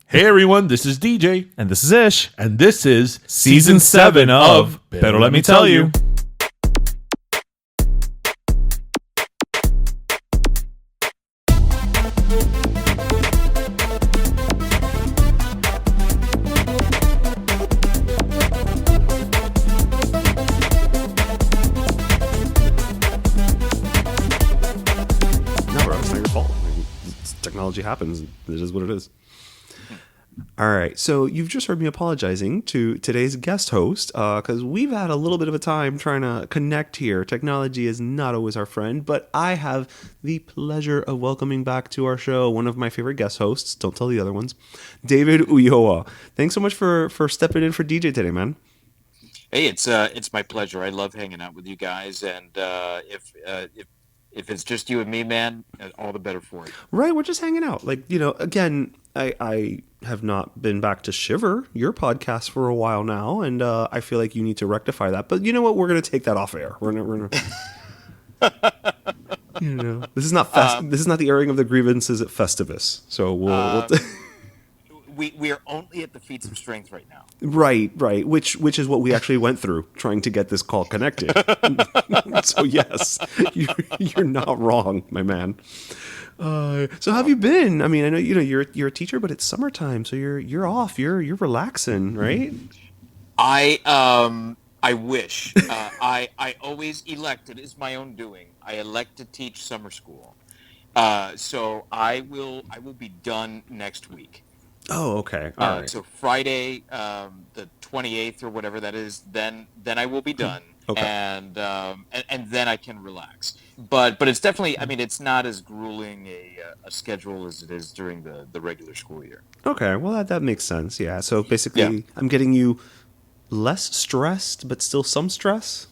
Hey everyone, this is DJ. And this is Ish. And this is Season 7 of Better Let Me Tell You. Technology happens. It is what it is. All right. So you've just heard me apologizing to today's guest host because we've had a little bit of a time trying to connect here. Technology is not always our friend, but I have the pleasure of welcoming back to our show one of my favorite guest hosts. Don't tell the other ones. David Ulloa. Thanks so much for stepping in for DJ today, man. Hey, it's my pleasure. I love hanging out with you guys, and if it's just you and me, man, all the better for it. Right, we're just hanging out. Like, you know, again, I have not been back to Shiver, your podcast, for a while now, and I feel like you need to rectify that. But you know what? We're going to take that off air. We're gonna you know, this is not this is not the airing of the grievances at Festivus. So we'll we are only at the feats of strength right now. Right, which is what we actually went through trying to get this call connected. So yes, you're not wrong, my man. So how have you been? I mean, I know you're a teacher, but it's summertime, so you're off. You're relaxing, right? I wish. I always elect. It is my own doing. I elect to teach summer school. So I will be done next week. Oh, okay. All right. So Friday, the 28th or whatever that is, then I will be done. Okay. And then I can relax. But it's definitely, I mean, it's not as grueling a schedule as it is during the regular school year. Okay. Well, that makes sense. Yeah. So basically, Yeah. I'm getting you less stressed, but still some stress.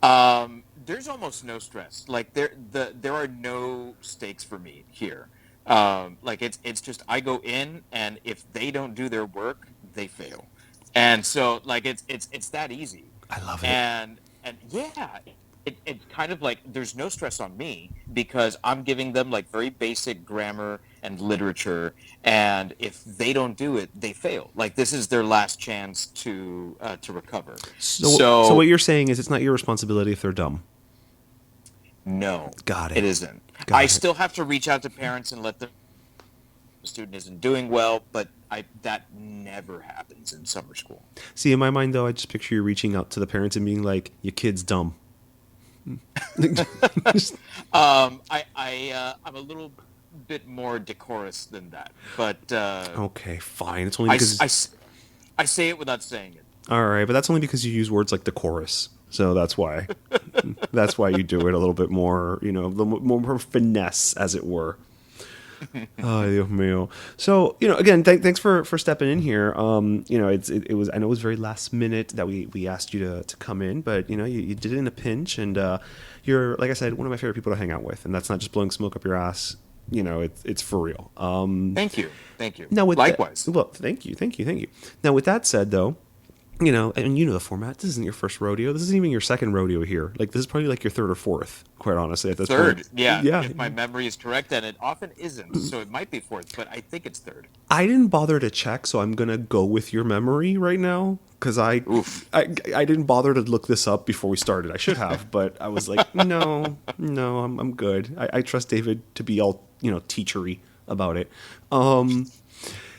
There's almost no stress. Like there are no stakes for me here. Like it's just I go in, and if they don't do their work, they fail, and so like it's that easy. I love it. And yeah, it's kind of like there's no stress on me because I'm giving them like very basic grammar and literature, and if they don't do it, they fail. Like this is their last chance to recover. So what you're saying is it's not your responsibility if they're dumb. No, Got it. It isn't. Got I it. still have to reach out to parents and let them know the student isn't doing well, but that never happens in summer school. See, in my mind, though, I just picture you reaching out to the parents and being like, "Your kid's dumb." I'm a little bit more decorous than that, but Okay, fine. It's only because I say it without saying it. all right, but that's only because you use words like decorous. So that's why. That's why you do it a little bit more, you know, a little more finesse, as it were. Oh, Dios mío. So, you know, again, thanks for stepping in here. You know, it was I know it was very last minute that we asked you to come in, but you know, you did it in a pinch, and you're, like I said, one of my favorite people to hang out with, and that's not just blowing smoke up your ass. You know, it's for real. Thank you. Now, Likewise. Well, thank you. Now, with that said, though. You know, and you know the format. This isn't your first rodeo. This isn't even your second rodeo here. Like, this is probably like your third or fourth, quite honestly, at this Third, point. yeah. If my memory is correct, and it often isn't, so it might be fourth, but I think it's third. I didn't bother to check, so I'm going to go with your memory right now, because I didn't bother to look this up before we started. I should have, but I was like, no, I'm good. I trust David to be all, you know, teachery about it.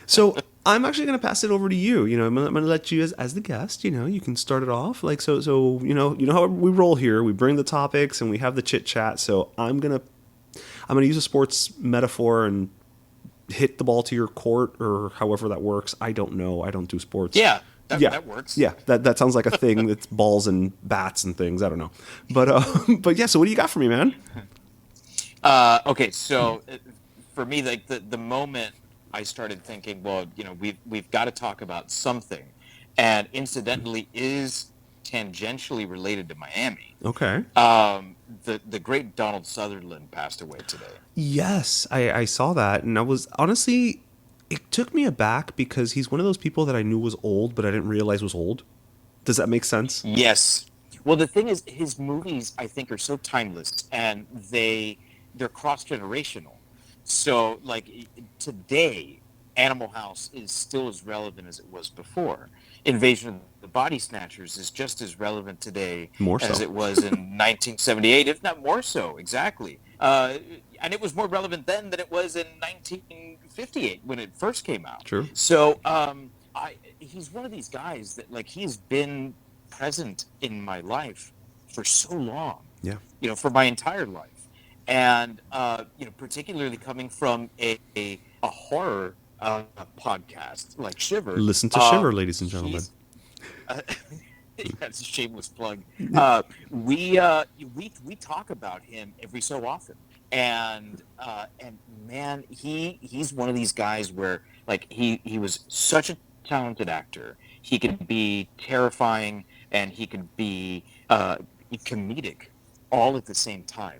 So I'm actually going to pass it over to you. You know, I'm going to let you as the guest, you know, you can start it off. Like, so you know how we roll here. We bring the topics and we have the chit chat. So I'm going to use a sports metaphor and hit the ball to your court, or however that works. I don't know. I don't do sports. Yeah. That works. Yeah. That sounds like a thing. That's balls and bats and things. I don't know. But yeah. So what do you got for me, man? Okay. So for me, like the moment I started thinking, well, you know, we've got to talk about something, and incidentally is tangentially related to Miami. Okay. The great Donald Sutherland passed away today. Yes, I saw that, and I was honestly, it took me aback because he's one of those people that I knew was old, but I didn't realize was old. Does that make sense? Yes. Well, the thing is, his movies, I think, are so timeless, and they're cross-generational. So, like, today, Animal House is still as relevant as it was before. Invasion of the Body Snatchers is just as relevant today More as so. it was in 1978, if not more so. Exactly. And it was more relevant then than it was in 1958 when it first came out. True. So he's one of these guys that, like, he's been present in my life for so long. Yeah. For my entire life. And particularly coming from a horror podcast like Shiver. Listen to Shiver, ladies and gentlemen. That's a shameless plug. We talk about him every so often, and man, he's one of these guys where, like, he was such a talented actor. He could be terrifying and he could be comedic all at the same time.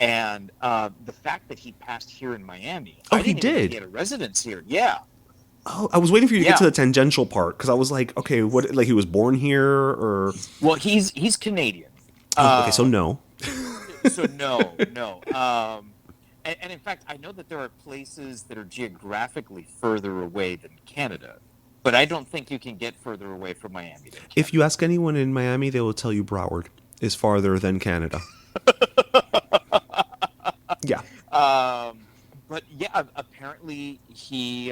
And the fact that he passed here in Miami. Oh, I didn't he did? even think he had a residence here. Yeah. Oh, I was waiting for you to get to the tangential part because I was like, okay, what? Like he was born here, or? Well, he's Canadian. Okay, so no. So no. And in fact, I know that there are places that are geographically further away than Canada, but I don't think you can get further away from Miami than Canada. If you ask anyone in Miami, they will tell you Broward is farther than Canada. Yeah. But yeah, apparently he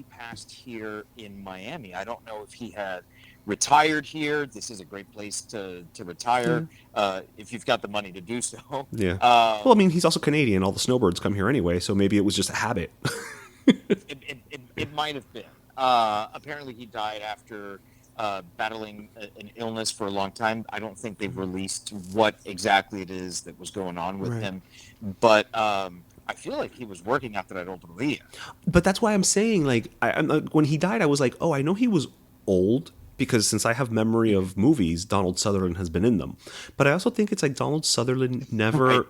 passed here in Miami. I don't know if he had retired here. This is a great place to retire if you've got the money to do so. Yeah. Well, I mean, he's also Canadian. All the snowbirds come here anyway, so maybe it was just a habit. It might have been. Apparently, he died after battling an illness for a long time. I don't think they've released what exactly it is that was going on with him, but I feel like he was working after that old Maria. But that's why I'm saying, like, when he died, I was like, oh, I know he was old because since I have memory of movies, Donald Sutherland has been in them. But I also think it's like Donald Sutherland never,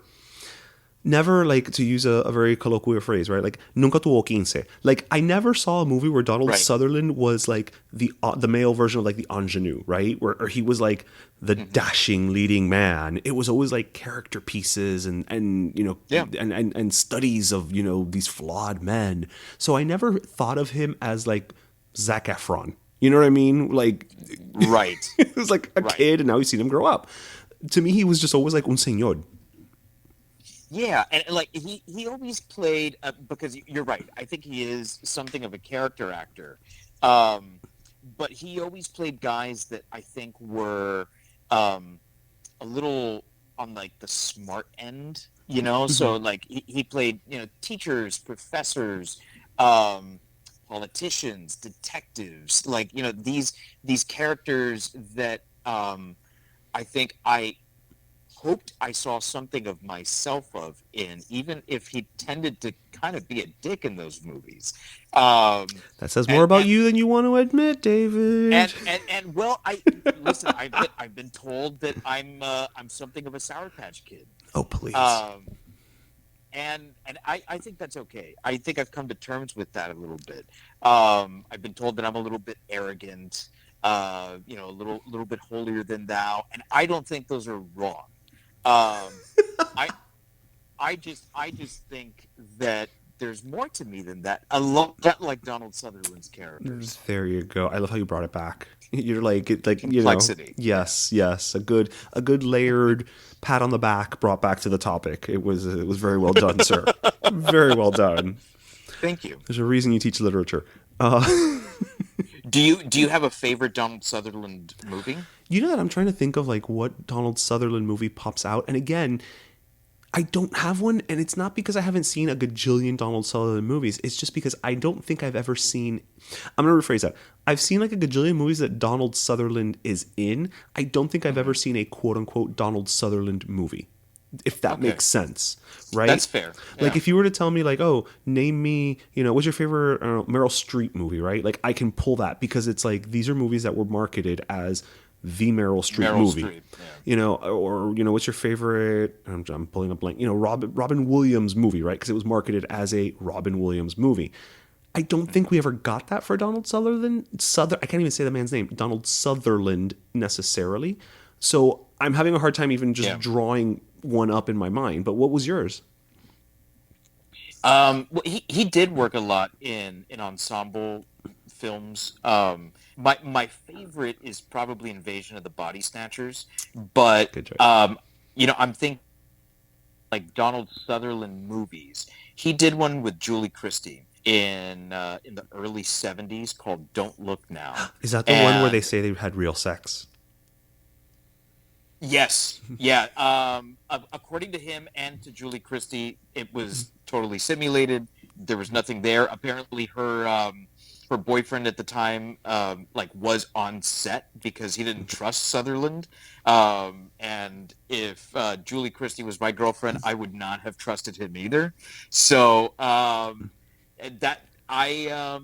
like, to use a very colloquial phrase, right? Like, nunca tuvo quince. Like, I never saw a movie where Donald Sutherland was like the male version of like the ingenue, right? Where he was like the dashing leading man. It was always like character pieces and and studies of, these flawed men. So I never thought of him as like Zac Efron. You know what I mean? Like, it was like a kid, and now you've seen him grow up. To me, he was just always like un señor. Yeah, and like he always played because you're right. I think he is something of a character actor, but he always played guys that I think were a little on like the smart end, So like he played teachers, professors, politicians, detectives, like these characters that I think I hoped I saw something of myself in, even if he tended to kind of be a dick in those movies. That says more about you than you want to admit, David. And well, listen. I've been told that I'm something of a Sour Patch Kid. Oh, please. And I think that's okay. I think I've come to terms with that a little bit. I've been told that I'm a little bit arrogant, a little bit holier than thou, and I don't think those are wrong. I just think that there's more to me than that. A lot like Donald Sutherland's characters. There you go. I love how you brought it back. You're like complexity. Yes. A good layered pat on the back brought back to the topic. It was very well done, sir. Very well done. Thank you. There's a reason you teach literature. Do you have a favorite Donald Sutherland movie? You know that I'm trying to think of like what Donald Sutherland movie pops out, and again, I don't have one, and it's not because I haven't seen a gajillion Donald Sutherland movies. It's just because I don't think I've ever seen. I'm gonna rephrase that. I've seen like a gajillion movies that Donald Sutherland is in. I don't think I've ever seen a quote unquote Donald Sutherland movie, if that makes sense, right? That's fair. Yeah. Like if you were to tell me like, oh, name me, what's your favorite Meryl Streep movie, right? Like I can pull that because it's like these are movies that were marketed as the Meryl Streep movie. Streep, yeah. Or what's your favorite? I'm pulling a blank. Robin Williams movie, right? Because it was marketed as a Robin Williams movie. I don't think we ever got that for Donald Sutherland. I can't even say the man's name. Donald Sutherland necessarily. So I'm having a hard time even just drawing one up in my mind. But what was yours? Well, he did work a lot in ensemble films. My favorite is probably Invasion of the Body Snatchers, but Good choice. I'm thinking like Donald Sutherland movies. He did one with Julie Christie in the early '70s called Don't Look Now, Is that the one where they and say they had real sex? yes, yeah. According to him and to Julie Christie, it was totally simulated. There was nothing there. Apparently, her boyfriend at the time like was on set because he didn't trust Sutherland. And if Julie Christie was my girlfriend, I would not have trusted him either. So that I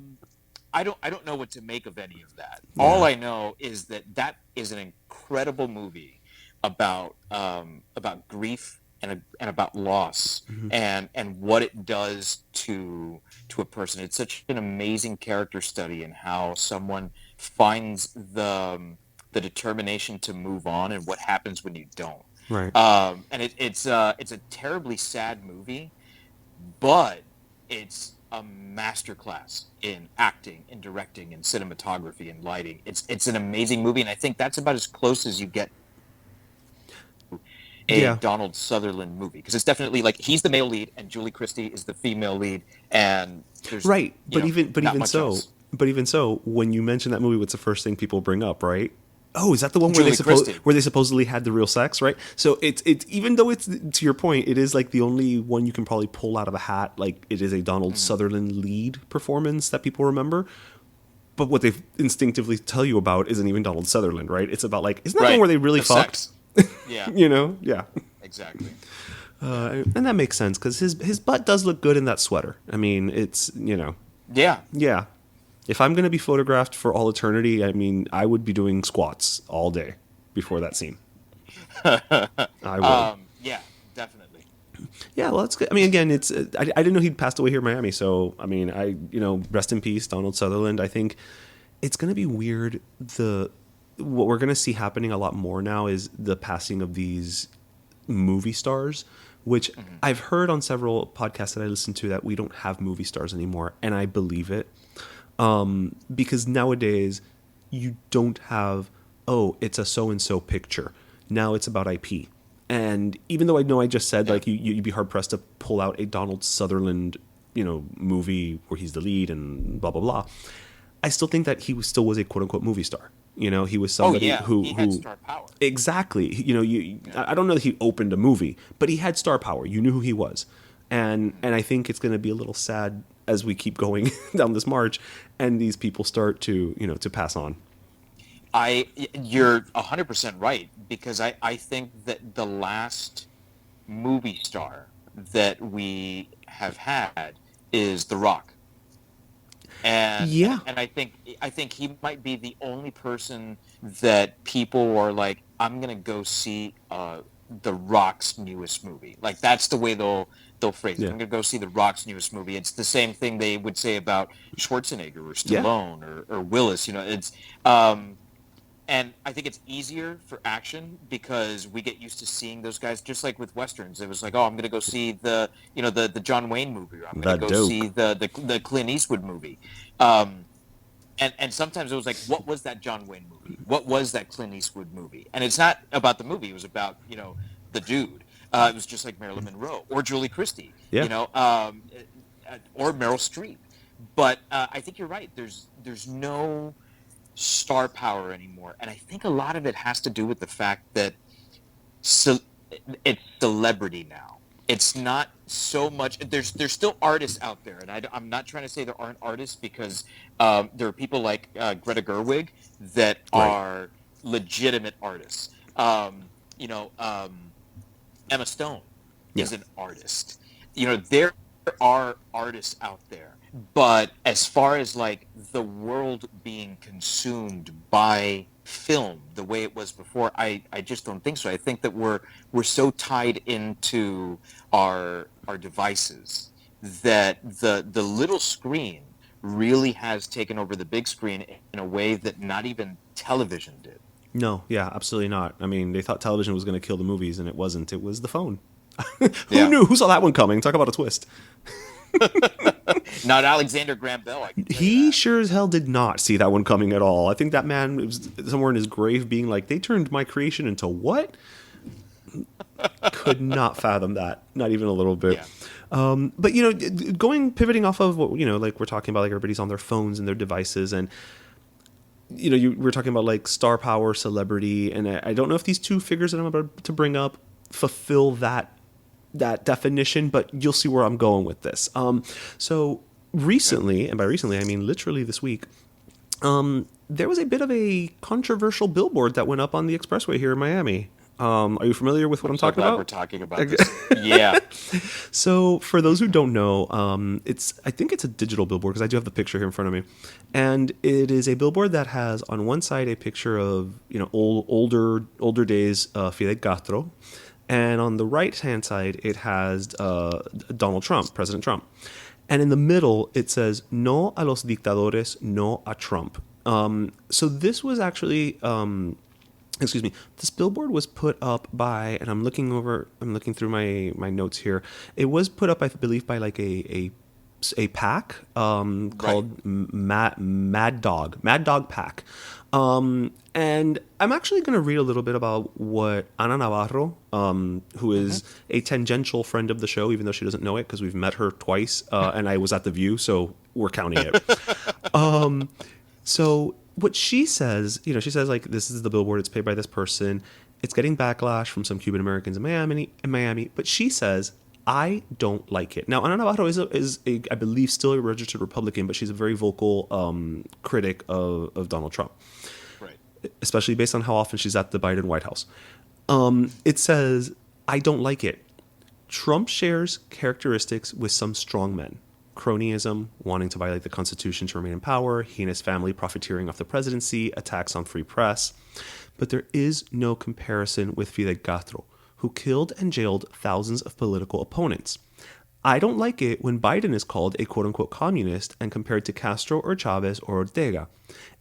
don't know what to make of any of that. All Yeah. I know is that is an incredible movie about grief and about loss and what it does to a person. It's such an amazing character study in how someone finds the determination to move on and what happens when you don't. Right. And it's a terribly sad movie, but it's a masterclass in acting, in directing, in cinematography, and lighting. It's an amazing movie, and I think that's about as close as you get a Yeah. Donald Sutherland movie, because it's definitely like he's the male lead and Julie Christie is the female lead, and there's Right. But not even much so, else. when you mention that movie, what's the first thing people bring up, right? Oh, is that the one where Julie Christie. where they supposedly had the real sex, right? So it's even though it's, to your point, it is like the only one you can probably pull out of a hat. Like it is a Donald Sutherland lead performance that people remember. But what they instinctively tell you about isn't even Donald Sutherland, right? It's about like, isn't that the one where they really The fucked? sex. Yeah, You know? Yeah. exactly. And that makes sense because his butt does look good in that sweater. I mean, it's, Yeah. yeah. If I'm going to be photographed for all eternity, I mean, I would be doing squats all day before that scene. I would. Yeah, definitely. Yeah, well, that's good. I mean, again, it's I didn't know he'd passed away here in Miami, so I mean, rest in peace, Donald Sutherland. I think it's going to be weird. What we're going to see happening a lot more now is the passing of these movie stars, which I've heard on several podcasts that I listen to that we don't have movie stars anymore, and I believe it. Because nowadays you don't have, oh, it's a so-and-so picture. Now it's about IP. And even though I know I just said, like, you'd be hard-pressed to pull out a Donald Sutherland, movie where he's the lead and blah, blah, blah, I still think that he still was a quote-unquote movie star. He was somebody he had star power. Exactly. I don't know that he opened a movie, but he had star power. You knew who he was. And I think it's going to be a little sad as we keep going down this march and these people start to, to pass on. You're 100% right, because I think that the last movie star that we have had is The Rock. And Yeah. and I think he might be the only person that people are like, I'm gonna go see The Rock's newest movie. Like that's the way they'll phrase it. Yeah. I'm gonna go see The Rock's newest movie. It's the same thing they would say about Schwarzenegger or Stallone or Willis. It's and I think it's easier for action because we get used to seeing those guys, just like with Westerns. It was like, oh, I'm going to go see the John Wayne movie, or I'm going to go see the Clint Eastwood movie. And sometimes it was like, what was that John Wayne movie? What was that Clint Eastwood movie? And it's not about the movie. It was about, the dude. It was just like Marilyn Monroe or Julie Christie, Yeah. or Meryl Streep. But I think you're right. There's no star power anymore, and I think a lot of it has to do with the fact that it's celebrity now. It's not so much. There's still artists out there, and I'm not trying to say there aren't artists, because there are people like Greta Gerwig that are legitimate artists. Emma Stone is an artist. There are artists out there. But as far as like the world being consumed by film the way it was before, I just don't think so. I think that we're so tied into our devices that the little screen really has taken over the big screen in a way that not even television did. No, yeah, absolutely not. I mean, they thought television was going to kill the movies, and it wasn't. It was the phone. Who knew? Who saw that one coming? Talk about a twist. Not Alexander Graham Bell, I can tell you He that. sure as hell did not see that one coming at all. I think that man was somewhere in his grave being like, they turned my creation into what? Could not fathom that. Not even a little bit. Yeah. But, pivoting off of what, like we're talking about, like everybody's on their phones and their devices. And, we're talking about like star power, celebrity. And I don't know if these two figures that I'm about to bring up fulfill that definition, but you'll see where I'm going with this. So recently, and by recently I mean literally this week, there was a bit of a controversial billboard that went up on the expressway here in Miami. Are you familiar with what I'm talking about? We're talking about this. Yeah. So for those who don't know, I think it's a digital billboard because I do have the picture here in front of me, and it is a billboard that has on one side a picture of older days Fidel Castro, and on the right hand side it has Donald Trump, President Trump, and in the middle it says "No a los dictadores, no a Trump." So this was actually. Excuse me. This billboard was put up by, and I'm looking through my notes here. It was put up, I believe, by like a pack called Mad Dog Pack. And I'm actually going to read a little bit about what Ana Navarro, who is a tangential friend of the show, even though she doesn't know it because we've met her twice, and I was at The View, so we're counting it. So what she says, she says like, this is the billboard, it's paid by this person, it's getting backlash from some Cuban Americans in Miami, but she says, I don't like it. Now, Ana Navarro is a I believe still a registered Republican, but she's a very vocal critic of Donald Trump, Right. especially based on how often she's at the Biden White House. It says, I don't like it. Trump shares characteristics with some strong men. Cronyism, wanting to violate the Constitution to remain in power, heinous family profiteering off the presidency, attacks on free press. But there is no comparison with Fidel Castro, who killed and jailed thousands of political opponents. I don't like it when Biden is called a quote-unquote communist and compared to Castro or Chavez or Ortega.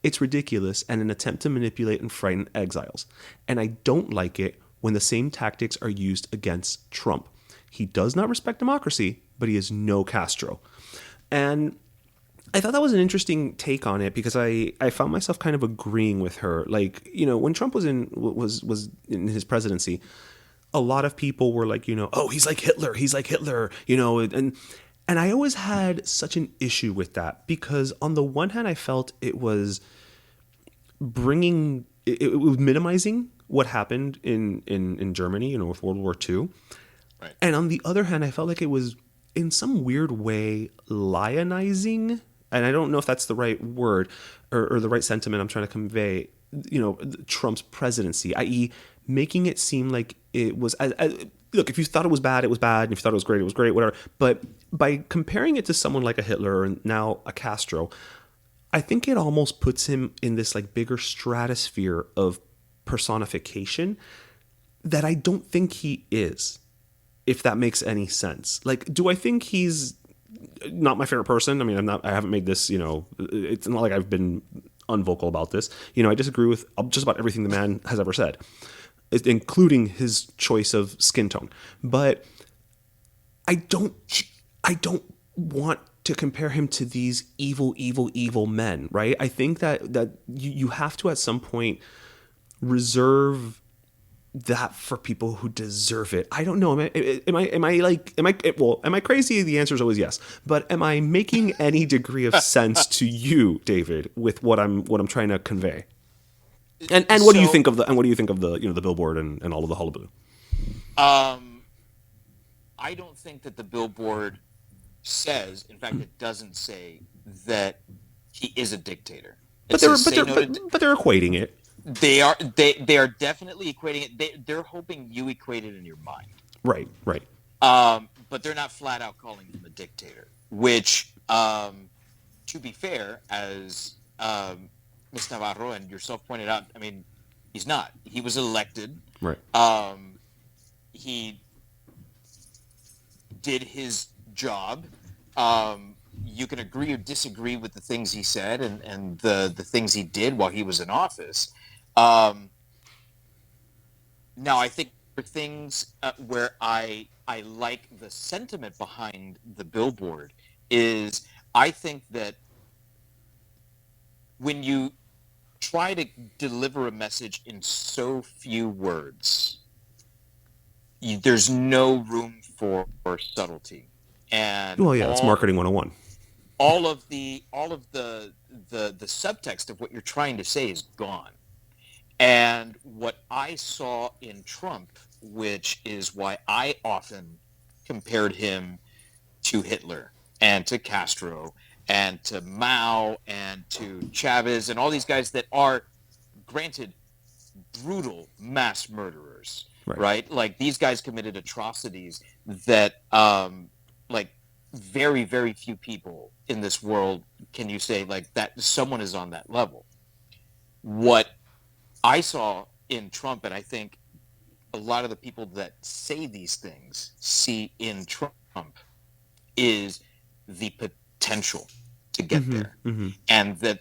It's ridiculous and an attempt to manipulate and frighten exiles. And I don't like it when the same tactics are used against Trump. He does not respect democracy, but he is no Castro. And I thought that was an interesting take on it because I found myself kind of agreeing with her. Like, when Trump was in his presidency, a lot of people were like, oh, he's like Hitler, and I always had such an issue with that because on the one hand, I felt it was it was minimizing what happened in Germany, with World War II. Right. And on the other hand, I felt like it was in some weird way lionizing, and I don't know if that's the right word or the right sentiment I'm trying to convey, Trump's presidency, i.e. making it seem like it was, look, if you thought it was bad, and if you thought it was great, whatever. But by comparing it to someone like a Hitler or now a Castro, I think it almost puts him in this like bigger stratosphere of personification that I don't think he is. If that makes any sense. Like, do I think he's not my favorite person? I mean, I haven't made this, it's not like I've been unvocal about this. I disagree with just about everything the man has ever said, including his choice of skin tone. But I don't want to compare him to these evil men, right? I think that you have to at some point reserve that for people who deserve it. I don't know. Am I crazy? The answer is always yes. But am I making any degree of sense to you, David, with what I'm trying to convey? And what do you think of the billboard and all of the hullabaloo? I don't think that the billboard says, in fact, it doesn't say that he is a dictator. But they're equating it. They are definitely equating it. They're hoping you equate it in your mind. Right. But they're not flat out calling him a dictator. Which, to be fair, as Ms. Navarro and yourself pointed out, I mean, he's not. He was elected. Right. He did his job. You can agree or disagree with the things he said and the things he did while he was in office. Now, I think there are things where I like the sentiment behind the billboard is I think that when you try to deliver a message in so few words, there's no room for subtlety, and Well, yeah, it's marketing 101. all of the subtext of what you're trying to say is gone. And what I saw in Trump, which is why I often compared him to Hitler and to Castro and to Mao and to Chavez and all these guys that are, granted, brutal mass murderers, right? Like these guys committed atrocities that, like, very, very few people in this world can you say like that someone is on that level. What I saw in Trump, and I think a lot of the people that say these things see in Trump, is the potential to get there, and the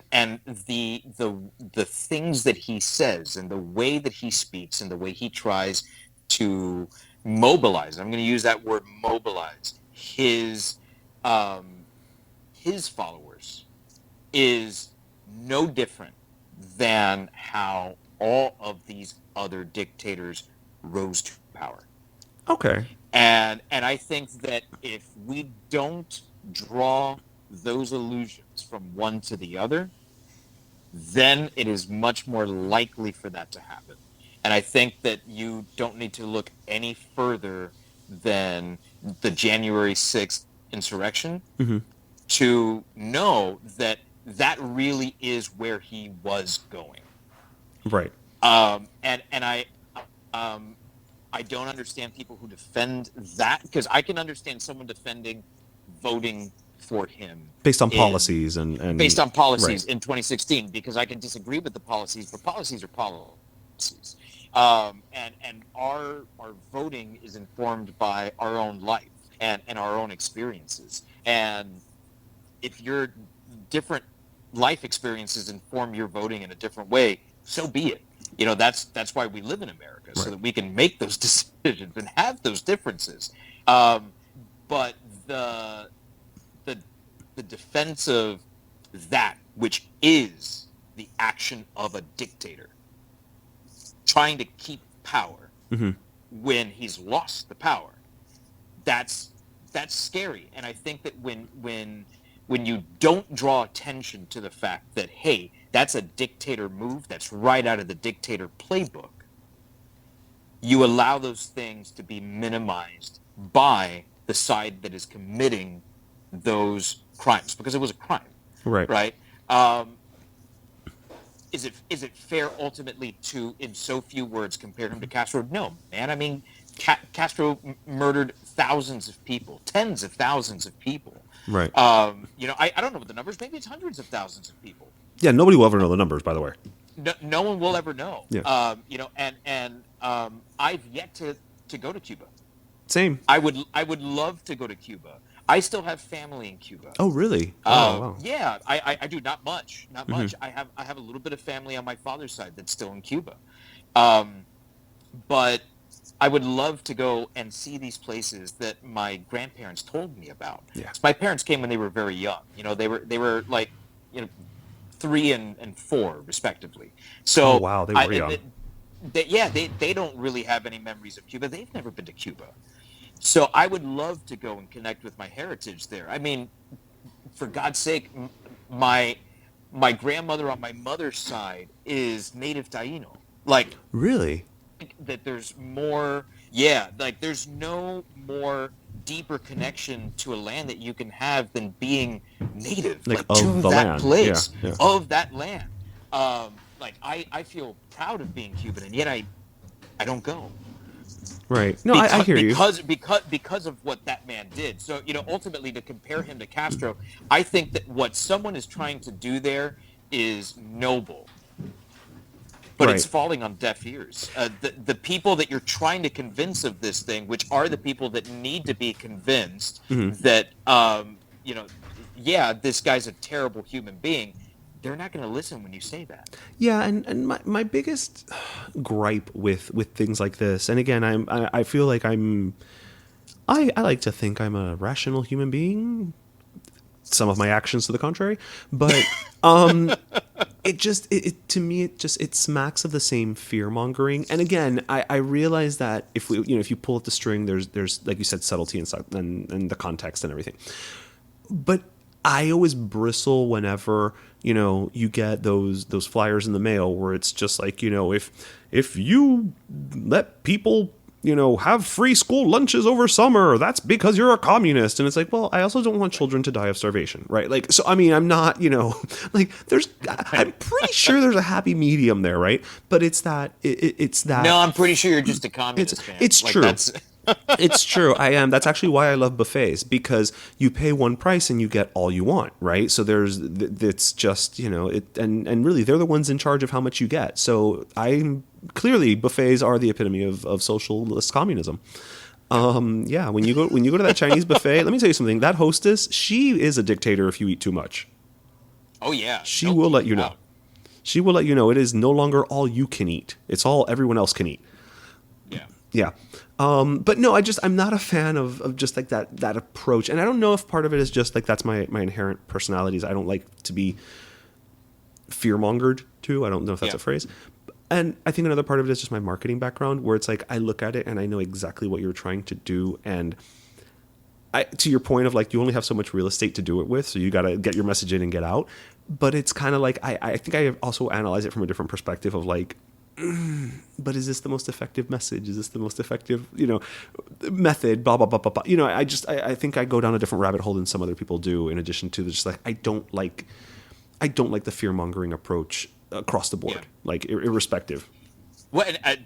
things that he says, and the way that he speaks, and the way he tries to mobilize. I'm going to use that word, mobilize his followers, is no different than how all of these other dictators rose to power. Okay. And I think that if we don't draw those illusions from one to the other, then it is much more likely for that to happen. And I think that you don't need to look any further than the January 6th insurrection to know that that really is where he was going. Right. I don't understand people who defend that, because I can understand someone defending voting for him Based on policies and based on policies in 2016, because I can disagree with the policies, but policies are policies. And our voting is informed by our own life and our own experiences. And if your different life experiences inform your voting in a different way, so be it. You know, that's why we live in America, so that we can make those decisions and have those differences. But the defense of that, which is the action of a dictator trying to keep power when he's lost the power, that's scary. And I think that when you don't draw attention to the fact that, hey, that's a dictator move, that's right out of the dictator playbook, you allow those things to be minimized by the side that is committing those crimes, because it was a crime. Right? Is it fair ultimately to, in so few words, compare him to Castro? No, man. I mean, Castro murdered thousands of people, tens of thousands of people. Right. You know, I don't know what the numbers. Maybe it's hundreds of thousands of people. Yeah, nobody will ever know the numbers, by the way. No one will ever know. Yeah. You know, and I've yet to go to Cuba. Same. I would love to go to Cuba. I still have family in Cuba. Oh, really? Wow. Yeah, I do. Not much. I have a little bit of family on my father's side that's still in Cuba, but I would love to go and see these places that my grandparents told me about. Yeah. So my parents came when they were very young. You know, they were like, you know, 3 and 4 respectively. So wow, they were young. They don't really have any memories of Cuba. They've never been to Cuba. So I would love to go and connect with my heritage there. I mean, for God's sake, my grandmother on my mother's side is native Taino. Like, really? That there's more, yeah, like there's no more deeper connection to a land that you can have than being native, like to that land. place, Yeah. of that land. Like I feel proud of being Cuban, and yet I don't go. Right. No, I hear you. Because of what that man did. So, you know, ultimately, to compare him to Castro, I think that what someone is trying to do there is noble, but it's falling on deaf ears. The people that you're trying to convince of this thing, which are the people that need to be convinced that, you know, yeah, this guy's a terrible human being, they're not going to listen when you say that. Yeah, and my biggest gripe with things like this, and again, I feel like I like to think I'm a rational human being. some of my actions to the contrary. But to me it smacks of the same fear mongering. And again, I realize that if you pull at the string, there's like you said, subtlety and the context and everything. But I always bristle whenever you get those flyers in the mail where it's just like, if you let people have free school lunches over summer, that's because you're a communist. And it's like, well, I also don't want children to die of starvation, right? Like, so, I mean, I'm not, like I'm pretty sure there's a happy medium there, right? But it's that. No, I'm pretty sure you're just a communist fan. It's like, true. It's true. I am. That's actually why I love buffets, because you pay one price and you get all you want, right? So it's just, and really they're the ones in charge of how much you get. So clearly buffets are the epitome of socialist communism. Yeah, when you go to that Chinese buffet, let me tell you something. That hostess, she is a dictator if you eat too much. Oh yeah. She will let you know. She will let you know it is no longer all you can eat. It's all everyone else can eat. Yeah. Yeah. But no, I'm not a fan of just like that approach. And I don't know if part of it is just like that's my inherent personalities. I don't like to be fear-mongered too. I don't know if that's a phrase. And I think another part of it is just my marketing background, where it's like I look at it and I know exactly what you're trying to do. And to your point of like, you only have so much real estate to do it with, so you got to get your message in and get out. But it's kind of like, I think I also analyze it from a different perspective of like, but is this the most effective message? Is this the most effective, method? Blah, blah, blah, blah, blah. I think I go down a different rabbit hole than some other people do, in addition to just like, I don't like the fear mongering approach across the board, like irrespective. Well, and,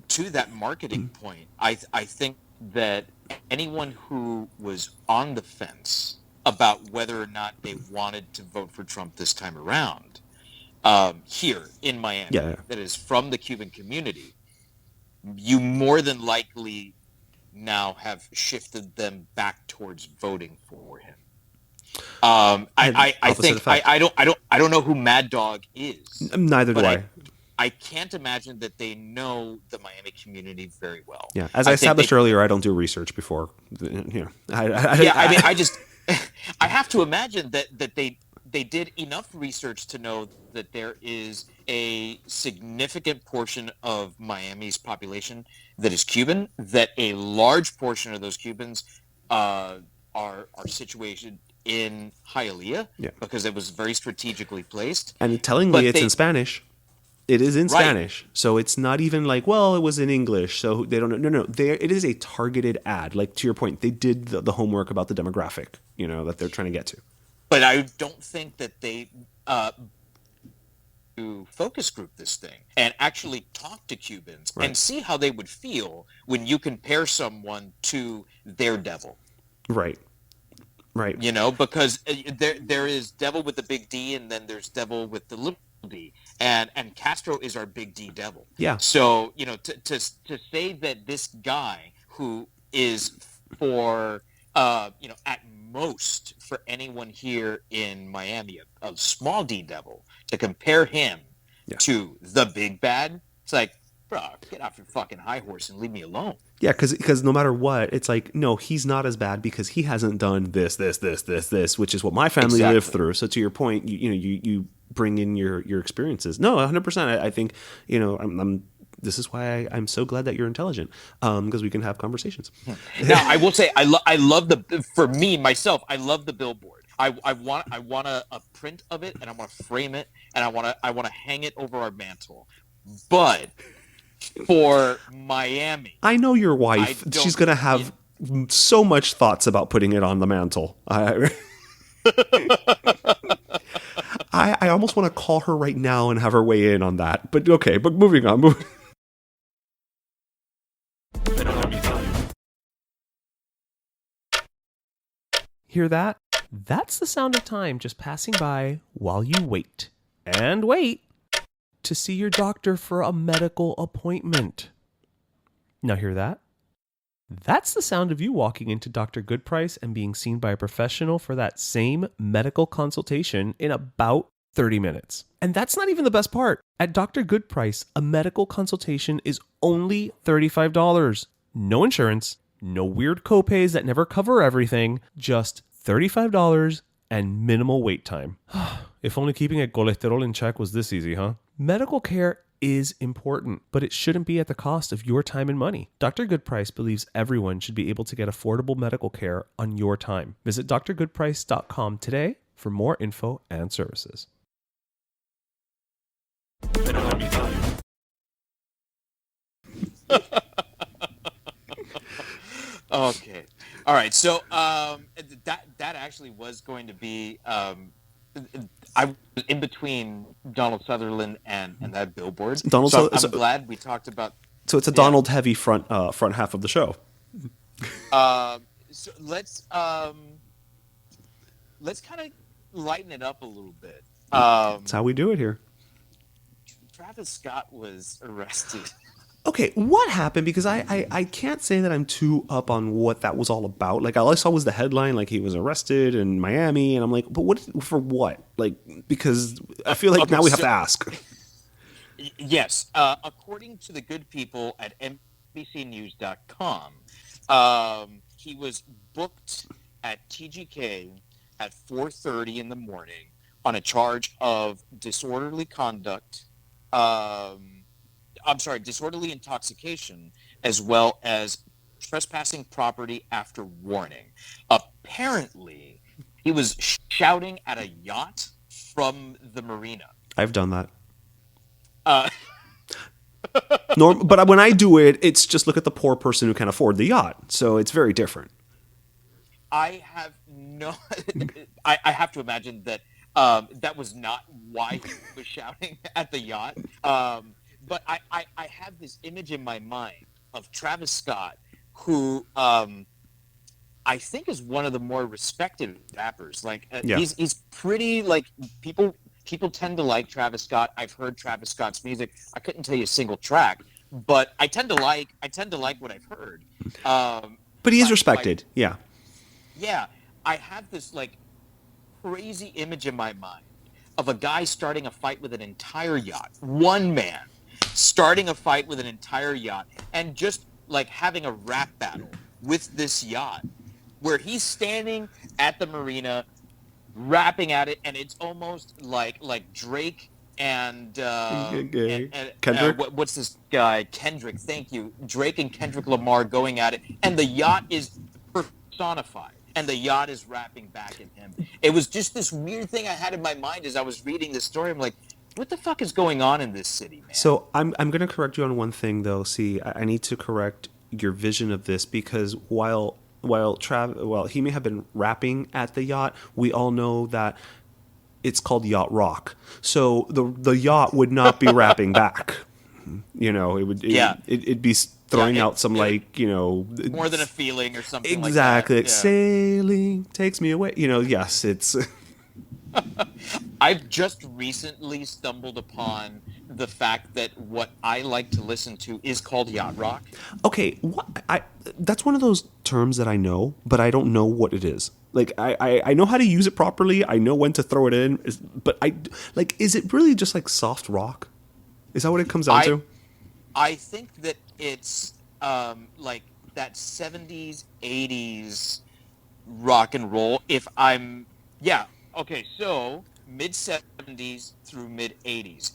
to that marketing point, I think that anyone who was on the fence about whether or not they wanted to vote for Trump this time around, here in Miami, that is from the Cuban community, you more than likely now have shifted them back towards voting for him. I think I don't know who Mad Dog is. Neither do I. I can't imagine that they know the Miami community very well. Yeah, as I established earlier, I don't do research before. I have to imagine that they did enough research to know that there is a significant portion of Miami's population that is Cuban, that a large portion of those Cubans are situated in Hialeah, because it was very strategically placed. And tellingly, it's in Spanish. It is in Spanish. So it's not even like, well, it was in English, so they don't know. No. It is a targeted ad. Like, to your point, they did the homework about the demographic, that they're trying to get to. But I don't think that they focus group this thing and actually talk to Cubans and see how they would feel when you compare someone to their devil. Right. Because there is devil with the big D, and then there's devil with the little D, and Castro is our big D devil. Yeah. So to say that this guy who is for at most for anyone here in Miami a small D devil, to compare him to the big bad, it's like, bro, get off your fucking high horse and leave me alone. Yeah, because no matter what, it's like, no, he's not as bad because he hasn't done this, which is what my family lived through. So to your point, you bring in your experiences. No, 100%. I think, this is why I'm so glad that you're intelligent, because we can have conversations. Now, I will say, I love for me, myself, I love the billboard. I want a print of it, and I want to frame it, and I want to hang it over our mantle. But for Miami, I know your wife. She's going to have so much thoughts about putting it on the mantle. I almost want to call her right now and have her weigh in on that. But okay, but moving on. Hear that? That's the sound of time just passing by while you wait and wait to see your doctor for a medical appointment. Now hear that? That's the sound of you walking into Dr. Goodprice and being seen by a professional for that same medical consultation in about 30 minutes. And that's not even the best part. At Dr. Goodprice, a medical consultation is only $35. No insurance, no weird copays that never cover everything, just $35 and minimal wait time. If only keeping a cholesterol in check was this easy, huh? Medical care is important, but it shouldn't be at the cost of your time and money. Dr. Goodprice believes everyone should be able to get affordable medical care on your time. Visit drgoodprice.com today for more info and services. Okay. All right. So that actually was going to be I was in between Donald Sutherland and that billboard. Donald so I'm so glad we talked about. it's a Donald heavy front half of the show. So let's kind of lighten it up a little bit. That's how we do it here. Travis Scott was arrested. Okay, what happened? Because I can't say that I'm too up on what that was all about. Like, all I saw was the headline, like he was arrested in Miami, and I'm like, but what for what? Like, because I feel like now we have to ask. Yes, according to the good people at NBCnews.com, he was booked at TGK at 4:30 in the morning on a charge of disorderly conduct. Disorderly intoxication, as well as trespassing property after warning. Apparently, he was shouting at a yacht from the marina. I've done that. But when I do it, it's just look at the poor person who can afford the yacht. So it's very different. I have I have to imagine that that was not why he was shouting at the yacht. But I have this image in my mind of Travis Scott, who I think is one of the more respected rappers. Like he's pretty, like, people tend to like Travis Scott. I've heard Travis Scott's music. I couldn't tell you a single track, but I tend to like what I've heard. But he is respected. Yeah. Yeah, I have this like crazy image in my mind of a guy starting a fight with an entire yacht. One man starting a fight with an entire yacht and just like having a rap battle with this yacht where he's standing at the marina rapping at it, and it's almost like Drake and Kendrick. What's this guy? Kendrick. Thank you. Drake and Kendrick Lamar going at it, and the yacht is personified, and the yacht is rapping back at him. It was just this weird thing I had in my mind as I was reading this story. I'm like, what the fuck is going on in this city, man? So I'm going to correct you on one thing, though. See, I need to correct your vision of this, because while he may have been rapping at the yacht, we all know that it's called yacht rock. So the yacht would not be rapping back. You know, it'd be throwing out some more than a feeling or something. Exactly. Like that. Yeah. Sailing takes me away. Yes, it's. I've just recently stumbled upon the fact that what I like to listen to is called yacht rock. Okay, that's one of those terms that I know, but I don't know what it is. Like, I know how to use it properly. I know when to throw it in, but is it really just like soft rock? Is that what it comes down to? I think that it's like that 70s, 80s rock and roll. Okay, so mid-70s through mid-80s.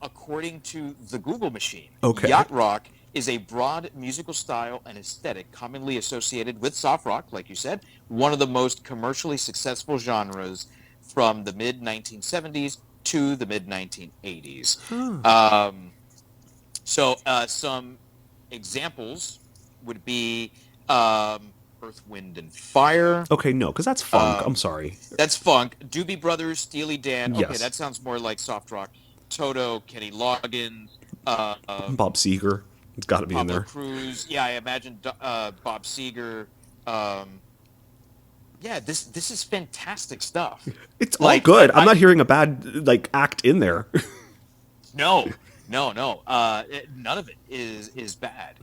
According to the Google machine, yacht rock is a broad musical style and aesthetic commonly associated with soft rock, like you said, one of the most commercially successful genres from the mid-1970s to the mid-1980s. So some examples would be Earth, Wind, and Fire. Okay, no, because that's funk. I'm sorry. That's funk. Doobie Brothers, Steely Dan. Okay, Yes. that sounds more like soft rock. Toto, Kenny Loggins. Bob Seger. It's got to be in there. Cruz. Yeah, I imagine Bob Seger. This is fantastic stuff. It's all good. I'm not hearing a bad act in there. No. None of it is bad.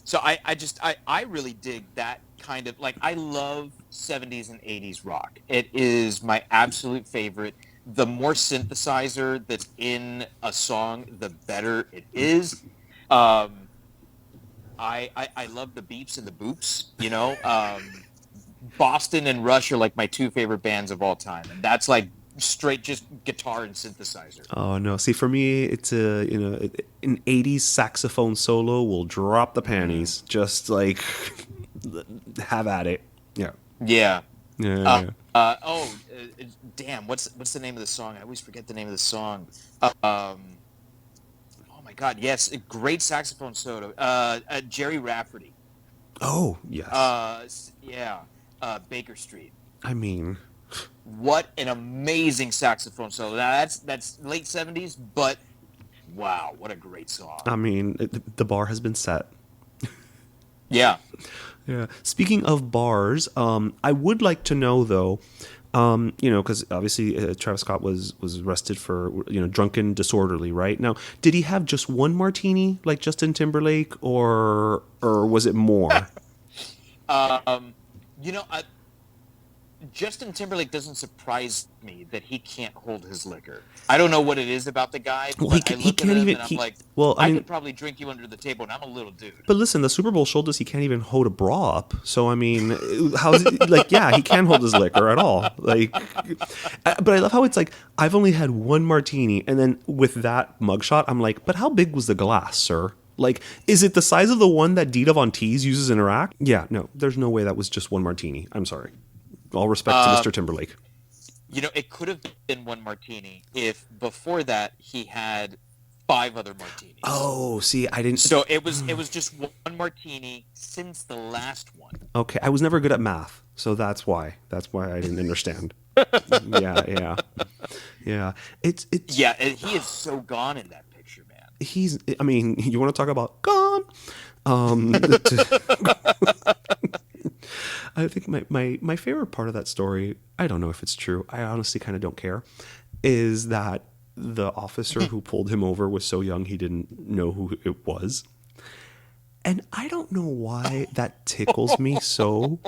So I really dig that kind of, like, I love 70s and 80s rock. It is my absolute favorite. The more synthesizer that's in a song, the better it is. I love the beeps and the boops, Boston and Rush are like my two favorite bands of all time, and that's like straight just guitar and synthesizer. Oh no! See, for me, it's an '80s saxophone solo will drop the panties. Just like have at it. Yeah. Yeah. Yeah. Damn! What's the name of the song? I always forget the name of the song. Oh my God! Yes, a great saxophone solo. Jerry Rafferty. Oh yes. Yeah. Baker Street. I mean, What an amazing saxophone solo. Now that's late '70s, but wow, what a great song. the bar has been set. Yeah. Yeah. Speaking of bars, I would like to know though, because obviously Travis Scott was arrested for drunken disorderly, right? Now, did he have just one martini like Justin Timberlake, or was it more? Justin Timberlake doesn't surprise me that he can't hold his liquor. I don't know what it is about the guy, but I look at him and I'm like, I could probably drink you under the table, and I'm a little dude. But listen, the Super Bowl showed us he can't even hold a bra up. So I mean, how's it, like? Yeah, he can't hold his liquor at all. Like, but I love how it's like I've only had one martini, and then with that mugshot, I'm like, but how big was the glass, sir? Like, is it the size of the one that Dita Von Teese uses in Iraq? Yeah, no, there's no way that was just one martini. I'm sorry. All respect to Mr. Timberlake. It could have been one martini if before that he had 5 other martinis. Oh, see, I didn't. So it was just one martini since the last one. Okay, I was never good at math, so that's why I didn't understand. Yeah. It's. Yeah, and he is so gone in that picture, man. You want to talk about gone? I think my favorite part of that story, I don't know if it's true, I honestly kind of don't care, is that the officer who pulled him over was so young he didn't know who it was. And I don't know why that tickles me so,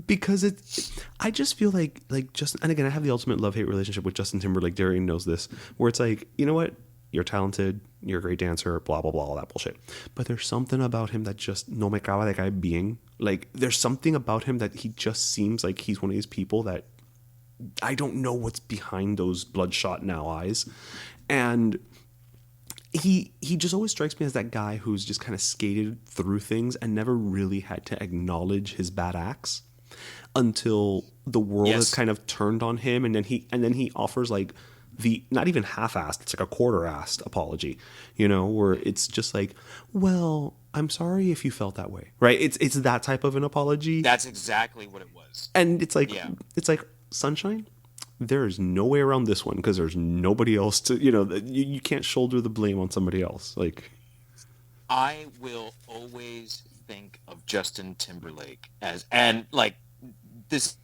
because I just feel like Justin, and again, I have the ultimate love-hate relationship with Justin Timberlake. Darian knows this, where it's like, you know what? You're talented, you're a great dancer, blah, blah, blah, all that bullshit. But there's something about him that just no me acaba de caer bien. Like, there's something about him that he just seems like he's one of these people that I don't know what's behind those bloodshot now eyes. And he just always strikes me as that guy who's just kind of skated through things and never really had to acknowledge his bad acts until the world has kind of turned on him. And then he offers like, the not even half-assed, it's like a quarter-assed apology, where it's just like, well, I'm sorry if you felt that way, right? It's that type of an apology. That's exactly what it was. And it's like, sunshine, there is no way around this one because there's nobody else to, you can't shoulder the blame on somebody else. Like, I will always think of Justin Timberlake and like this.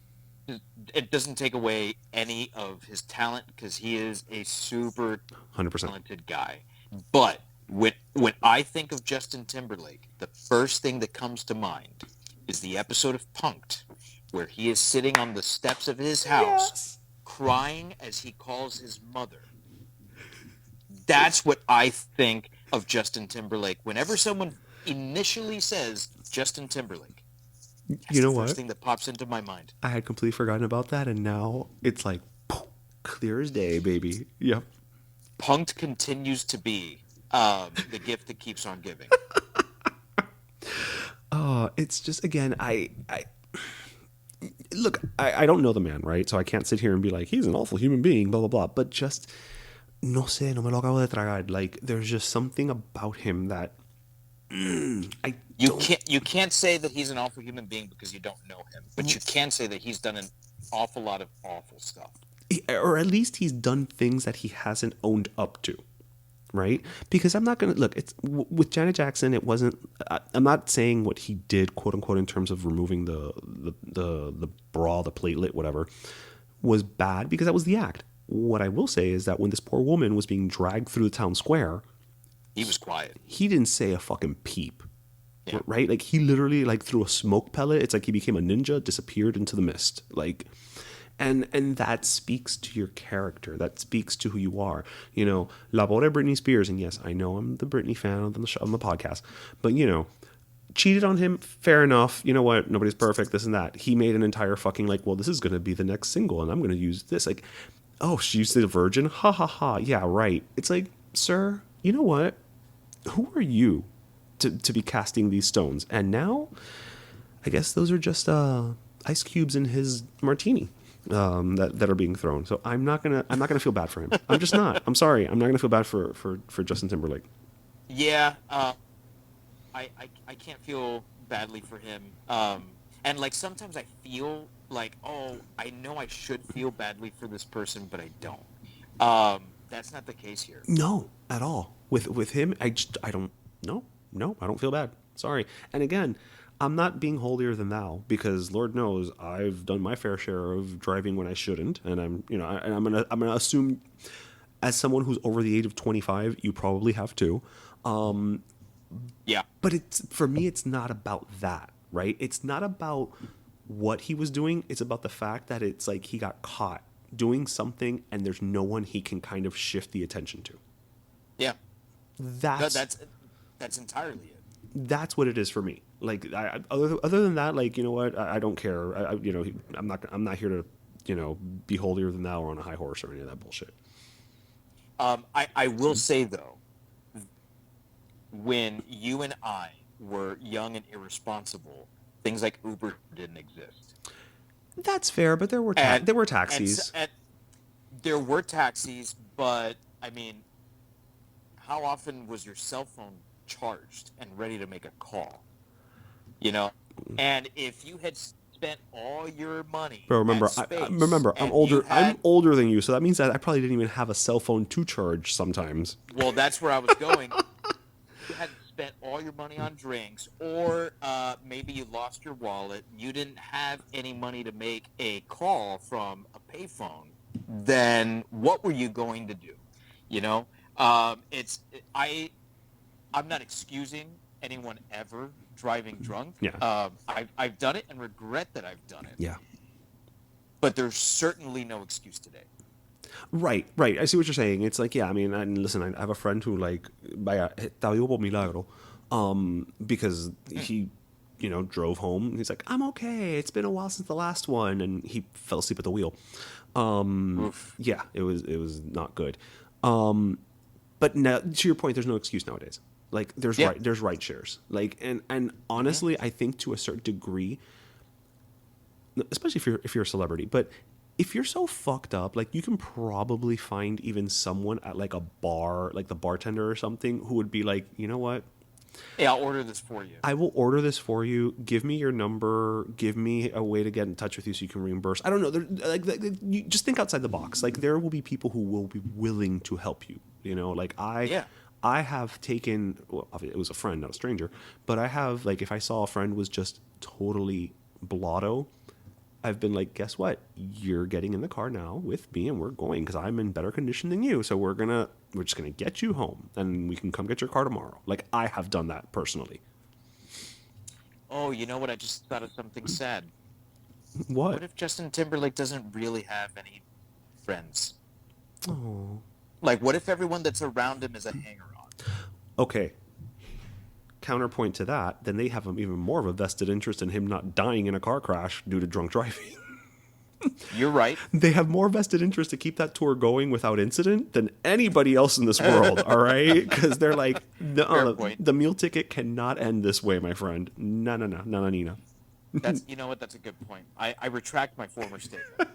It doesn't take away any of his talent because he is a super 100% talented guy. But when I think of Justin Timberlake, the first thing that comes to mind is the episode of Punk'd, where he is sitting on the steps of his house, crying as he calls his mother. That's what I think of Justin Timberlake. Whenever someone initially says Justin Timberlake, that's the first thing that pops into my mind. I had completely forgotten about that, and now it's like clear as day, baby. Yep. Punk'd continues to be the gift that keeps on giving. It's just, again, I look, I don't know the man, right? So I can't sit here and be like, he's an awful human being, blah, blah, blah. But just, no sé, no me lo acabo de tragar. Like, there's just something about him that You can't say that he's an awful human being because you don't know him, but you can say that he's done an awful lot of awful stuff. Or at least he's done things that he hasn't owned up to, right? Because I'm not going to, look, it's with Janet Jackson, it wasn't, I'm not saying what he did, quote unquote, in terms of removing the bra, the platelet, whatever, was bad because that was the act. What I will say is that when this poor woman was being dragged through the town square, he was quiet. He didn't say a fucking peep. Yeah. Right? Like, he literally, like, threw a smoke pellet. It's like he became a ninja, disappeared into the mist. Like, and that speaks to your character. That speaks to who you are. La pobre Britney Spears, and yes, I know I'm the Britney fan on the podcast, but, cheated on him. Fair enough. You know what? Nobody's perfect. This and that. He made an entire fucking like, well, this is going to be the next single, and I'm going to use this. Like, oh, she used the virgin. Ha ha ha. Yeah, right. It's like, sir, you know what? Who are you to be casting these stones? And now, I guess those are just ice cubes in his martini that are being thrown. So I'm not gonna feel bad for him. I'm just not. I'm sorry. I'm not gonna feel bad for Justin Timberlake. Yeah, I can't feel badly for him. And like sometimes I feel like, oh, I know I should feel badly for this person, but I don't. That's not the case here. No, at all. With him, I don't. No, I don't feel bad. Sorry. And again, I'm not being holier than thou, because Lord knows I've done my fair share of driving when I shouldn't, and I'm gonna assume, as someone who's over the age of 25, you probably have too. Yeah. But for me, it's not about that, right? It's not about what he was doing. It's about the fact that it's like he got caught doing something, and there's no one he can kind of shift the attention to. Yeah. That's entirely it. That's what it is for me. Like, other than that, like, you know what? I don't care. I'm not here to, be holier than thou or on a high horse or any of that bullshit. I will say though, when you and I were young and irresponsible, things like Uber didn't exist. That's fair, but there were taxis. And there were taxis, but I mean, how often was your cell phone charged and ready to make a call? And if you had spent all your money, but remember, I'm older. I'm older than you, so that means that I probably didn't even have a cell phone to charge sometimes. Well, that's where I was going. You had spent all your money on drinks, or maybe you lost your wallet. You didn't have any money to make a call from a payphone. Then what were you going to do? I'm not excusing anyone ever driving drunk. Yeah. I've done it and regret that I've done it. Yeah. But there's certainly no excuse today. Right. I see what you're saying. It's like, yeah, I mean, and listen, I have a friend who, like, vaya, estaba yo por milagro, because he, drove home. He's like, I'm okay. It's been a while since the last one, and he fell asleep at the wheel. Yeah, it was not good. But now, to your point, there's no excuse nowadays. Like, there's ride shares. Like, and honestly, I think to a certain degree, especially if you're a celebrity, but if you're so fucked up, like, you can probably find even someone at like a bar, like the bartender or something, who would be like, you know what? Hey, I'll order this for you. I will order this for you. Give me your number. Give me a way to get in touch with you so you can reimburse. I don't know. You just think outside the box. Like, there will be people who will be willing to help you. Like, I have taken, well, it was a friend, not a stranger, but I have, like, if I saw a friend was just totally blotto, I've been like, guess what? You're getting in the car now with me, and we're going, because I'm in better condition than you. So we're just gonna get you home, and we can come get your car tomorrow. Like, I have done that personally. Oh, you know what? I just thought of something sad. What? What if Justin Timberlake doesn't really have any friends? Oh. Like, what if everyone that's around him is a hanger-on? Okay. Counterpoint to that, then they have even more of a vested interest in him not dying in a car crash due to drunk driving. You're right. They have more vested interest to keep that tour going without incident than anybody else in this world, all right? Because they're like, no, the meal ticket cannot end this way, my friend. No, Nina. You know what? That's a good point. I retract my former statement.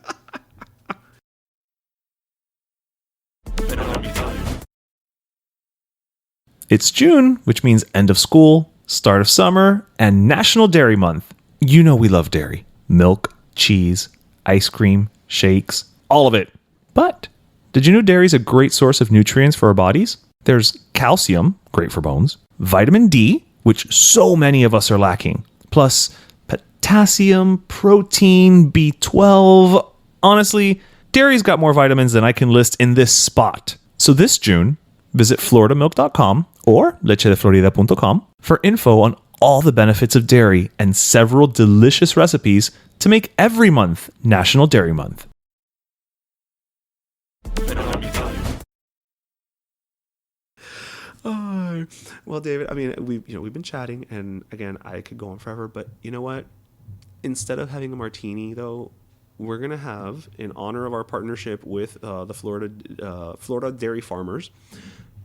It's June, which means end of school, start of summer, and National Dairy Month. You know we love dairy. Milk, cheese, ice cream, shakes, all of it. But did you know dairy is a great source of nutrients for our bodies? There's calcium, great for bones, vitamin D, which so many of us are lacking, plus potassium, protein, B12. Honestly, dairy's got more vitamins than I can list in this spot. So this June, visit floridamilk.com or lechedeflorida.com for info on all the benefits of dairy and several delicious recipes to make every month National Dairy Month. Oh, Well, David, I mean, we've been chatting, and again, I could go on forever, but you know what? Instead of having a martini, though, we're gonna have, in honor of our partnership with the Florida dairy farmers,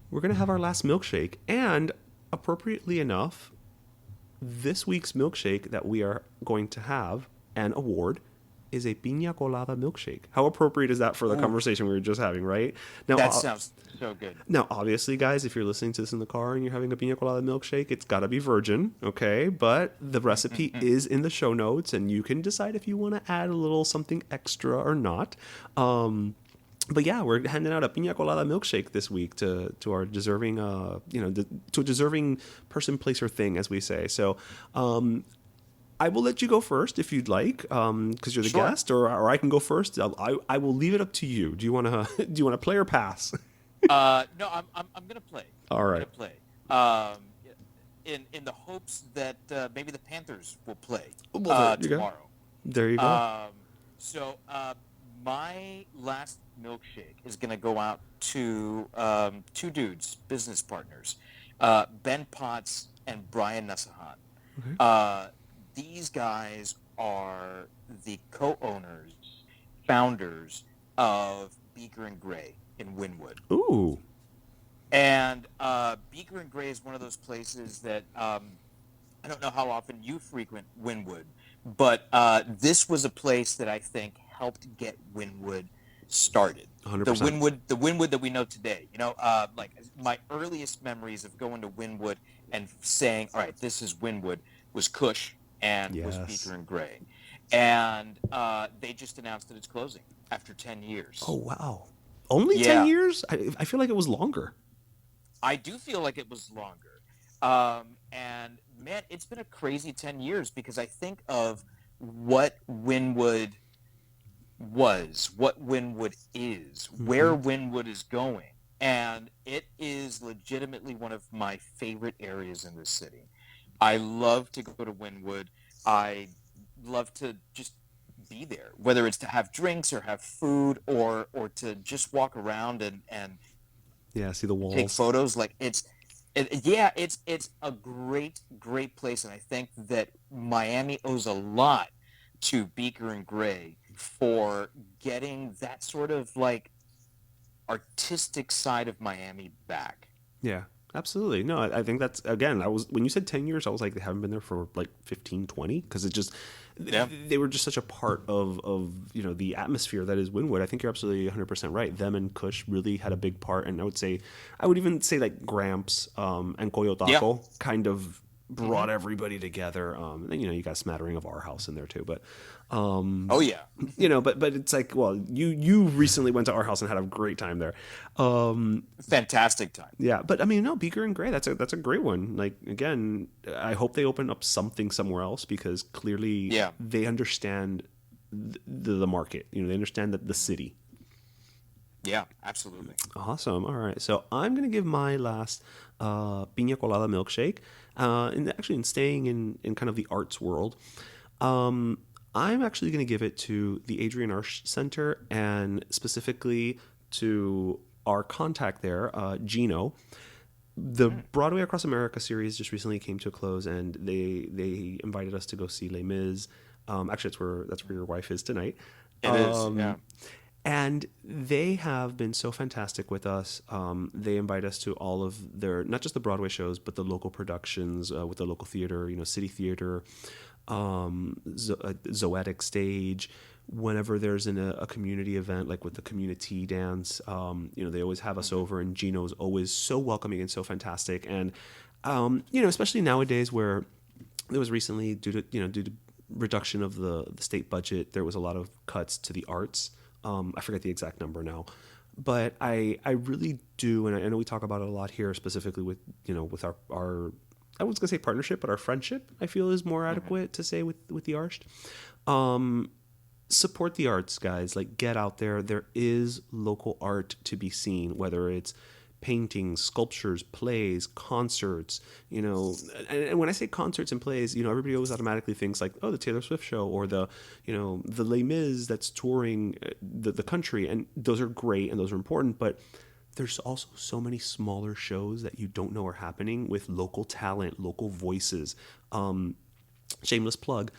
we're gonna have our last milkshake, and appropriately enough, this week's milkshake that we are going to have and award is a piña colada milkshake. How appropriate is that for the conversation we were just having, right? Now, That sounds so good. Now, obviously, guys, if you're listening to this in the car and you're having a piña colada milkshake, it's got to be virgin, okay? But the recipe is in the show notes, and you can decide if you want to add a little something extra or not. But yeah, we're handing out a piña colada milkshake this week to our deserving, to a deserving person, place, or thing, as we say. So, I will let you go first if you'd like, because you're the guest, or I can go first. I will leave it up to you. Do you want to play or pass? No, I'm gonna play. All right. I'm gonna play. In the hopes that maybe the Panthers will play tomorrow. There you go. So my last milkshake is going to go out to two dudes, business partners, Ben Potts and Brian Nessahan. Okay. These guys are the co-owners, founders of Beaker and Gray in Wynwood. Ooh. And Beaker and Gray is one of those places that I don't know how often you frequent Wynwood, but this was a place that I think helped get Wynwood started. 100%. The Wynwood that we know today. You know, like my earliest memories of going to Wynwood and saying, "All right, this is Wynwood," was Kush and was Beaker and Gray, and they just announced that it's closing after 10 years. Oh wow! Only 10 years? I feel like it was longer. I do feel like it was longer. And man, it's been a crazy 10 years because I think of what Wynwood was, what Wynwood is, where Wynwood is going. And it is legitimately one of my favorite areas in the city. I love to go to Wynwood. I love to just be there, whether it's to have drinks or have food or to just walk around and see the walls, take photos. Like it's a great place, and I think that Miami owes a lot to Beaker and Gray for getting that sort of like artistic side of Miami back. Yeah, absolutely. No, I think that's, again, when you said 10 years, I was like, they haven't been there for like 15, 20, because it just, they were just such a part of the atmosphere that is Wynwood. I think you're absolutely 100% right. Them and Kush really had a big part, and I would even say like Gramps and Coyotaco kind of brought everybody together. And then, you got a smattering of our house in there too, but but it's like, well, you recently went to our house and had a great time there. Fantastic time. Yeah, but I mean, no, Beaker and Gray, that's a great one. Like, again, I hope they open up something somewhere else, because clearly they understand the market. They understand the city. Yeah, absolutely. Awesome. All right. So I'm going to give my last piña colada milkshake. In staying in kind of the arts world, I'm actually going to give it to the Adrian Arsht Center, and specifically to our contact there, Gino. The Broadway Across America series just recently came to a close, and they invited us to go see Les Mis. Actually, that's where your wife is tonight. It is, yeah. And they have been so fantastic with us. They invite us to all of their, not just the Broadway shows, but the local productions with the local theater, City Theater, Zoetic Stage. Whenever there's a community event, like with the community dance, they always have us over, and Gino's always so welcoming and so fantastic. And, especially nowadays where there was recently, due to reduction of the state budget, there was a lot of cuts to the arts. I forget the exact number now, but I really do, and I know we talk about it a lot here, specifically with with our I was gonna say partnership, but our friendship, I feel, is more adequate to say with the Arsht. Support the arts, guys. Like, get out there. There is local art to be seen, whether it's paintings, sculptures, plays, concerts, and when I say concerts and plays, everybody always automatically thinks like, oh, the Taylor Swift show, or the Les Mis that's touring the country, and those are great and those are important, but there's also so many smaller shows that you don't know are happening with local talent, local voices. Shameless plug.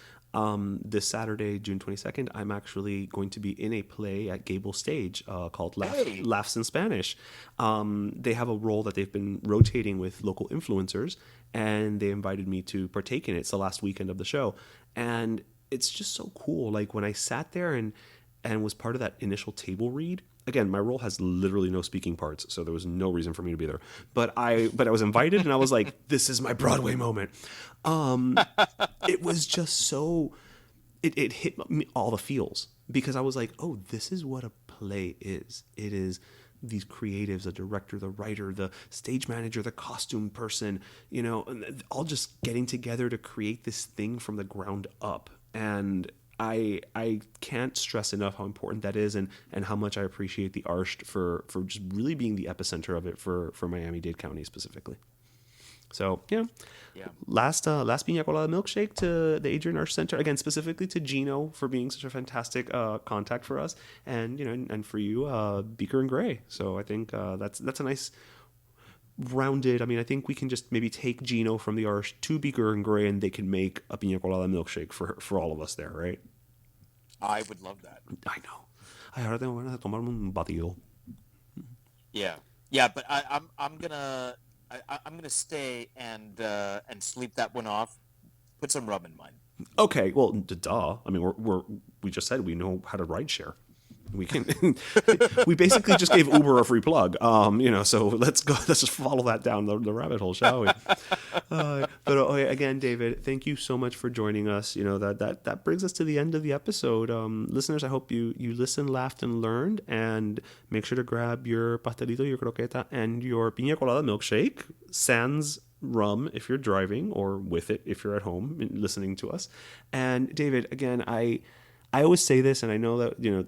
This Saturday, June 22nd, I'm actually going to be in a play at Gable Stage called Laughs in Spanish. They have a role that they've been rotating with local influencers, and they invited me to partake in it. It's the last weekend of the show. And it's just so cool. Like when I sat there and was part of that initial table read, again, my role has literally no speaking parts, so there was no reason for me to be there. But I was invited, and I was like, this is my Broadway moment. It was just so, it hit me all the feels, because I was like, oh, this is what a play is. It is these creatives, the director, the writer, the stage manager, the costume person, you know, all just getting together to create this thing from the ground up. And I can't stress enough how important that is, and how much I appreciate the Arsht for just really being the epicenter of it for Miami-Dade County specifically. So yeah. Last Piña Colada Milkshake to the Adrian Arsht Center, again specifically to Gino for being such a fantastic contact for us, and and for you, Beaker and Gray. So I think that's a nice rounded. I mean, I think we can just maybe take Gino from the Arsht to Beaker and Gray, and they can make a Piña Colada Milkshake for all of us there, right? I would love that. I know. Ay, ahora tengo ganas de tomarme un batido. Yeah, but I'm gonna stay and sleep that one off. Put some rum in mine. Okay, well, duh. I mean, we just said we know how to ride share. We can. We basically just gave Uber a free plug. So let's go. Let's just follow that down the rabbit hole, shall we? Again, David, thank you so much for joining us. That brings us to the end of the episode. Listeners, I hope you listened, laughed, and learned. And make sure to grab your pastelito, your croqueta, and your piña colada milkshake. Sans rum if you're driving, or with it if you're at home listening to us. And David, again, I always say this, and I know that,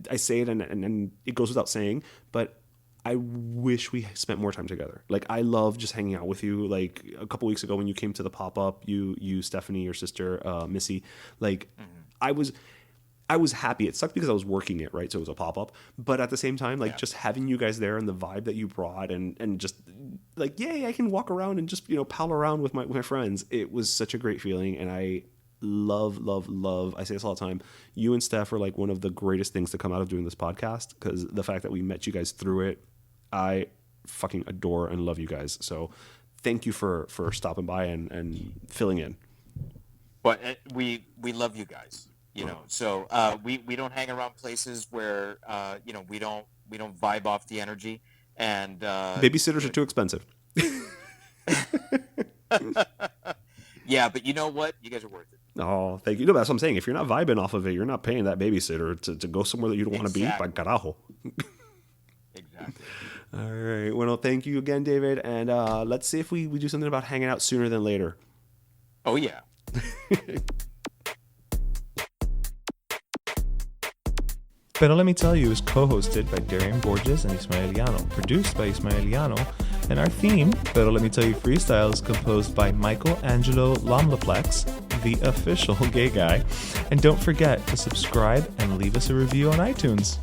I say it and it goes without saying, but I wish we spent more time together. Like, I love just hanging out with you. Like, a couple weeks ago when you came to the pop-up, you, Stephanie, your sister, Missy, like, I was happy. It sucked because I was working it, right? So it was a pop-up. But at the same time, just having you guys there and the vibe that you brought, and just like, yay, I can walk around and just, pal around with my friends. It was such a great feeling, and I love, I say this all the time, you and Steph are like one of the greatest things to come out of doing this podcast, because the fact that we met you guys through it, I fucking adore and love you guys. So thank you for stopping by and filling in. But we love you guys, so we don't hang around places where we don't vibe off the energy, and babysitters are too expensive. Yeah, but you know what? You guys are worth it. Oh, thank you. No, that's what I'm saying. If you're not vibing off of it, you're not paying that babysitter to go somewhere that you don't want to be. Pa carajo. Exactly. All right. Well, thank you again, David. And let's see if we do something about hanging out sooner than later. Oh, yeah. Pero Let Me Tell You is co-hosted by Darian Borges and Ismaeliano, produced by Ismaeliano, and our theme, Pero Let Me Tell You Freestyle, is composed by Michael Angelo Lomlaplex, the official gay guy. And don't forget to subscribe and leave us a review on iTunes.